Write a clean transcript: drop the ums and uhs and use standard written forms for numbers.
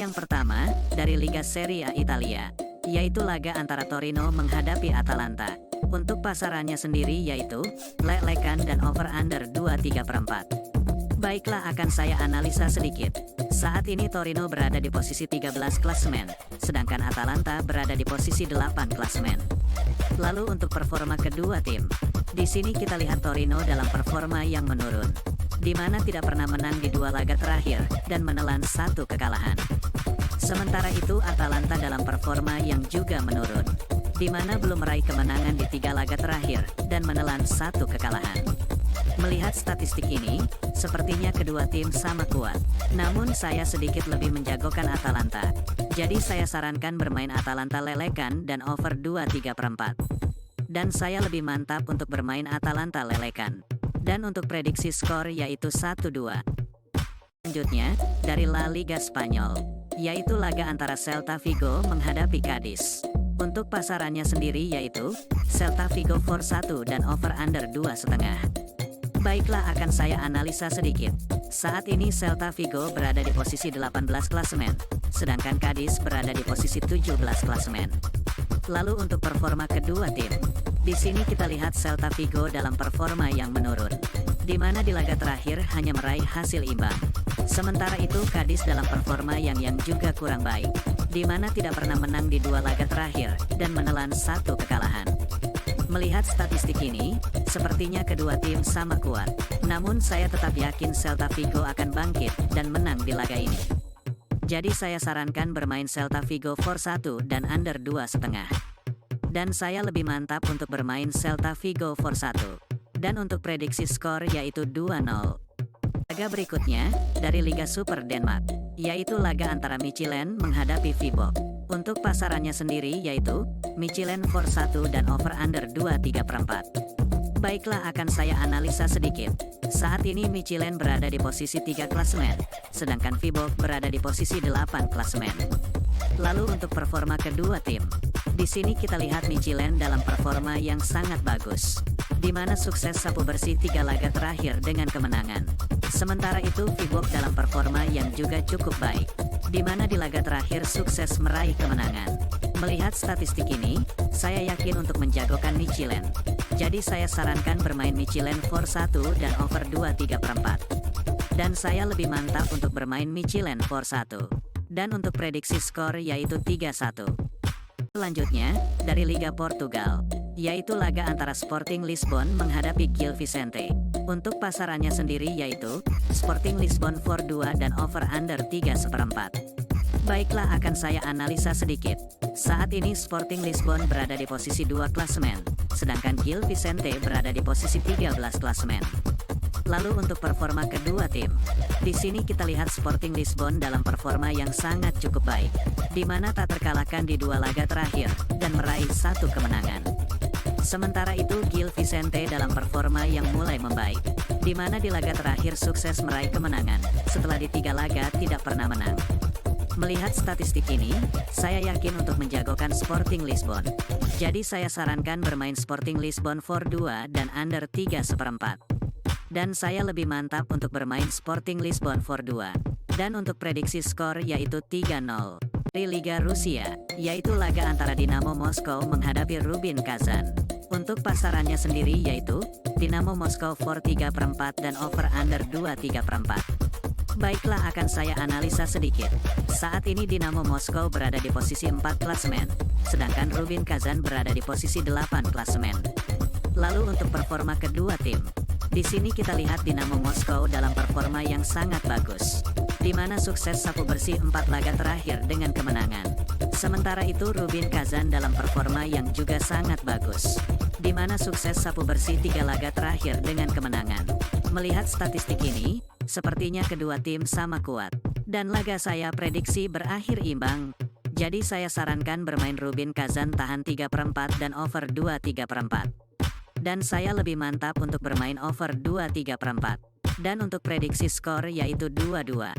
yang pertama, dari Liga Serie A Italia, yaitu laga antara Torino menghadapi Atalanta. Untuk pasarannya sendiri yaitu, lelekan dan over-under 2,3/4. Baiklah, akan saya analisa sedikit. Saat ini Torino berada di posisi 13 klasemen, sedangkan Atalanta berada di posisi 8 klasemen. Lalu untuk performa kedua tim, di sini kita lihat Torino dalam performa yang menurun, di mana tidak pernah menang di 2 laga terakhir, dan menelan 1 kekalahan. Sementara itu Atalanta dalam performa yang juga menurun, di mana belum meraih kemenangan di 3 laga terakhir, dan menelan 1 kekalahan. Melihat statistik ini, sepertinya kedua tim sama kuat. Namun saya sedikit lebih menjagokan Atalanta. Jadi saya sarankan bermain Atalanta lelekan dan over 2,3/4. Dan saya lebih mantap untuk bermain Atalanta lelekan. Dan untuk prediksi skor yaitu 1-2. Selanjutnya, dari La Liga Spanyol, yaitu laga antara Celta Vigo menghadapi Cadiz. Untuk pasarannya sendiri yaitu, Celta Vigo for 1 dan over under 2,5. Baiklah, akan saya analisa sedikit. Saat ini Celta Vigo berada di posisi 18 klasemen, sedangkan Cadiz berada di posisi 17 klasemen. Lalu untuk performa kedua tim, di sini kita lihat Celta Vigo dalam performa yang menurun, di mana di laga terakhir hanya meraih hasil imbang. Sementara itu Cadiz dalam performa yang juga kurang baik, di mana tidak pernah menang di 2 laga terakhir, dan menelan 1 kekalahan. Melihat statistik ini, sepertinya kedua tim sama kuat. Namun saya tetap yakin Celta Vigo akan bangkit dan menang di laga ini. Jadi saya sarankan bermain Celta Vigo for 1 dan under 2,5. Dan saya lebih mantap untuk bermain Celta Vigo for 1. Dan untuk prediksi skor yaitu 2-0. Laga berikutnya, dari Liga Super Denmark, yaitu laga antara Midtjylland menghadapi Viborg. Untuk pasarannya sendiri yaitu, Midtjylland for 1 dan over under 2,3/4. Baiklah, akan saya analisa sedikit. Saat ini Midtjylland berada di posisi 3 klasemen, sedangkan Viborg berada di posisi 8 klasemen. Lalu untuk performa kedua tim, di sini kita lihat Midtjylland dalam performa yang sangat bagus, di mana sukses sapu bersih 3 laga terakhir dengan kemenangan. Sementara itu Viborg dalam performa yang juga cukup baik, di mana di laga terakhir sukses meraih kemenangan. Melihat statistik ini, saya yakin untuk menjagokan Midtjylland. Jadi saya sarankan bermain Midtjylland for 1 dan over 2,3/4. Dan saya lebih mantap untuk bermain Midtjylland for 1. Dan untuk prediksi skor yaitu 3-1. Selanjutnya, dari Liga Portugal, yaitu laga antara Sporting Lisbon menghadapi Gil Vicente. Untuk pasarannya sendiri yaitu, Sporting Lisbon for 2 dan over under 3,1/4. Baiklah, akan saya analisa sedikit. Saat ini Sporting Lisbon berada di posisi 2 klasemen, sedangkan Gil Vicente berada di posisi 13 klasemen. Lalu untuk performa kedua tim, di sini kita lihat Sporting Lisbon dalam performa yang sangat cukup baik, di mana tak terkalahkan di 2 laga terakhir, dan meraih 1 kemenangan. Sementara itu Gil Vicente dalam performa yang mulai membaik, di mana di laga terakhir sukses meraih kemenangan, setelah di 3 laga tidak pernah menang. Melihat statistik ini, saya yakin untuk menjagokan Sporting Lisbon. Jadi saya sarankan bermain Sporting Lisbon for 2 dan under 3,1/4. Dan saya lebih mantap untuk bermain Sporting Lisbon for 2. Dan untuk prediksi skor yaitu 3-0. Di Liga Rusia, yaitu laga antara Dinamo Moskow menghadapi Rubin Kazan. Untuk pasarannya sendiri yaitu, Dinamo Moskow for 3/4 dan over under 2,3/4. Baiklah, akan saya analisa sedikit. Saat ini Dinamo Moskow berada di posisi 4 klasemen, sedangkan Rubin Kazan berada di posisi 8 klasemen. Lalu untuk performa kedua tim, di sini kita lihat Dinamo Moskow dalam performa yang sangat bagus, di mana sukses sapu bersih 4 laga terakhir dengan kemenangan. Sementara itu Rubin Kazan dalam performa yang juga sangat bagus, di mana sukses sapu bersih 3 laga terakhir dengan kemenangan. Melihat statistik ini, sepertinya kedua tim sama kuat, dan laga saya prediksi berakhir imbang. Jadi saya sarankan bermain Rubin Kazan tahan 3/4 dan over 2,3/4. Dan saya lebih mantap untuk bermain over 2,3/4. Dan untuk prediksi skor yaitu 2-2.